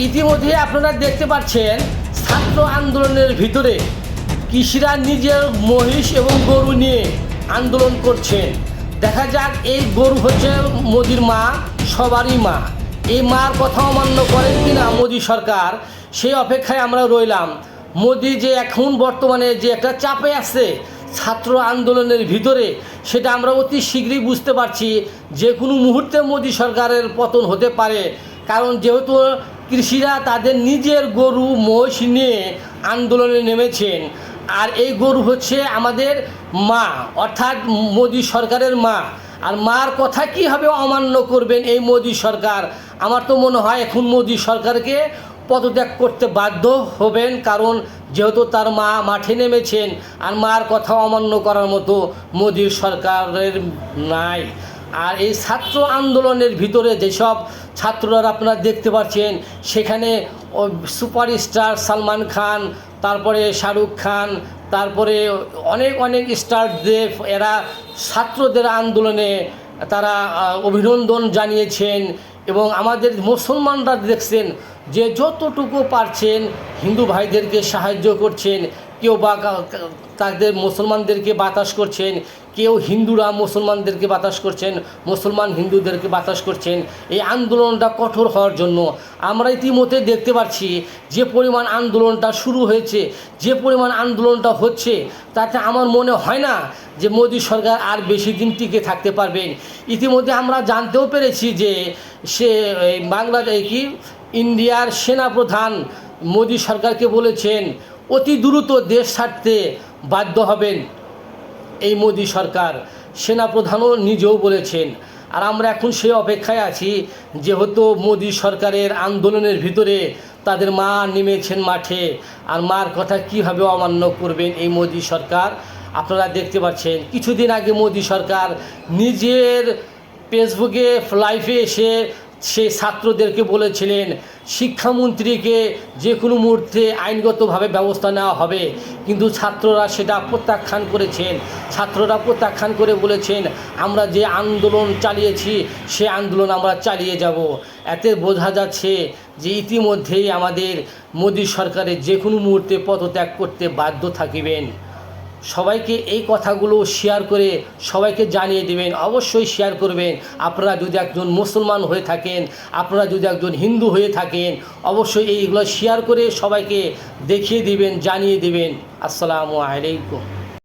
ইতিমধ্যে আপনারা দেখতে পাচ্ছেন ছাত্র আন্দোলনের ভিতরে কৃষিরা নিজের মহিষ এবং গরু নিয়ে আন্দোলন করছেন। দেখা যাক এই গরু হচ্ছে মোদির মা, সবারই মা। এই মার কথা অমান্য করেন কিনা মোদি সরকার, সেই অপেক্ষায় আমরা রইলাম। মোদি যে এখন বর্তমানে যে একটা চাপে আছে ছাত্র আন্দোলনের ভিতরে, সেটা আমরা অতি শীঘ্রই বুঝতে পারছি। যে কোনো মুহূর্তে মোদি সরকারের পতন হতে পারে, কারণ যেহেতু কৃষিরা তাদের নিজের গরু মহিষ নিয়ে আন্দোলনে নেমেছেন। আর এই গরু হচ্ছে আমাদের মা, অর্থাৎ মোদি সরকারের মা। আর মার কথা কীভাবে অমান্য করবেন এই মোদি সরকার? আমার তো মনে হয় এখন মোদি সরকারকে পদত্যাগ করতে বাধ্য হবেন, কারণ যেহেতু তার মা মাঠে নেমেছেন আর মার কথা অমান্য করার মতো মোদি সরকারের নাই। আর এই ছাত্র আন্দোলনের ভিতরে যেসব ছাত্ররা আপনারা দেখতে পাচ্ছেন, সেখানে সুপারস্টার সালমান খান, তারপরে শাহরুখ খান, তারপরে অনেক অনেক স্টারদের, এরা ছাত্রদের আন্দোলনে তারা অভিনন্দন জানিয়েছেন। এবং আমাদের মুসলমানরা দেখছেন যে যতটুকু পারছেন হিন্দু ভাইদেরকে সাহায্য করছেন, কেউ বা তাদের মুসলমানদেরকে বাতাস করছেন, কেউ হিন্দুরা মুসলমানদেরকে বাতাস করছেন, মুসলমান হিন্দুদেরকে বাতাস করছেন এই আন্দোলনটা কঠোর হওয়ার জন্য। আমরা ইতিমধ্যে দেখতে পাচ্ছি যে পরিমাণ আন্দোলনটা শুরু হয়েছে, যে পরিমাণ আন্দোলনটা হচ্ছে, তাতে আমার মনে হয় না যে মোদি সরকার আর বেশি দিন টিকে থাকতে পারবেন। ইতিমধ্যে আমরা জানতেও পেরেছি যে সে বাংলাদেশ ইন্ডিয়ার সেনাপ্রধান মোদি সরকারকে বলেছেন অতি দ্রুত দেশ ছাড়তে বাধ্য হবেন এই মোদি সরকার। সেনাপ্রধানও নিজেও বলেছেন। আর আমরা এখন সেই অপেক্ষায় আছি, যেহেতু মোদি সরকারের আন্দোলনের ভিতরে তাদের মা নেমেছেন মাঠে, আর মার কথা কীভাবে অমান্য করবেন এই মোদি সরকার। আপনারা দেখতে পাচ্ছেন কিছুদিন আগে মোদি সরকার নিজের ফেসবুকে লাইভে এসে সেই ছাত্রদেরকে বলেছিলেন শিক্ষামন্ত্রীকে যে কোনো মুহূর্তে আইনগতভাবে ব্যবস্থা নেওয়া হবে, কিন্তু ছাত্ররা সেটা প্রত্যাখ্যান করেছেন। ছাত্ররা প্রত্যাখ্যান করে বলেছেন আমরা যে আন্দোলন চালিয়েছি সে আন্দোলন আমরা চালিয়ে যাব। এতে বোঝা যাচ্ছে যে ইতিমধ্যেই আমাদের মোদি সরকারের যে কোনো মুহূর্তে পদত্যাগ করতে বাধ্য থাকিবেন। সবাইকে এই কথাগুলো শেয়ার করে সবাইকে জানিয়ে দেবেন, অবশ্যই শেয়ার করবেন। আপনারা যদি একজন মুসলমান হয়ে থাকেন, আপনারা যদি একজন হিন্দু হয়ে থাকেন, অবশ্যই এইগুলো শেয়ার করে সবাইকে দেখিয়ে দিবেন, জানিয়ে দেবেন। আসসালামু আলাইকুম।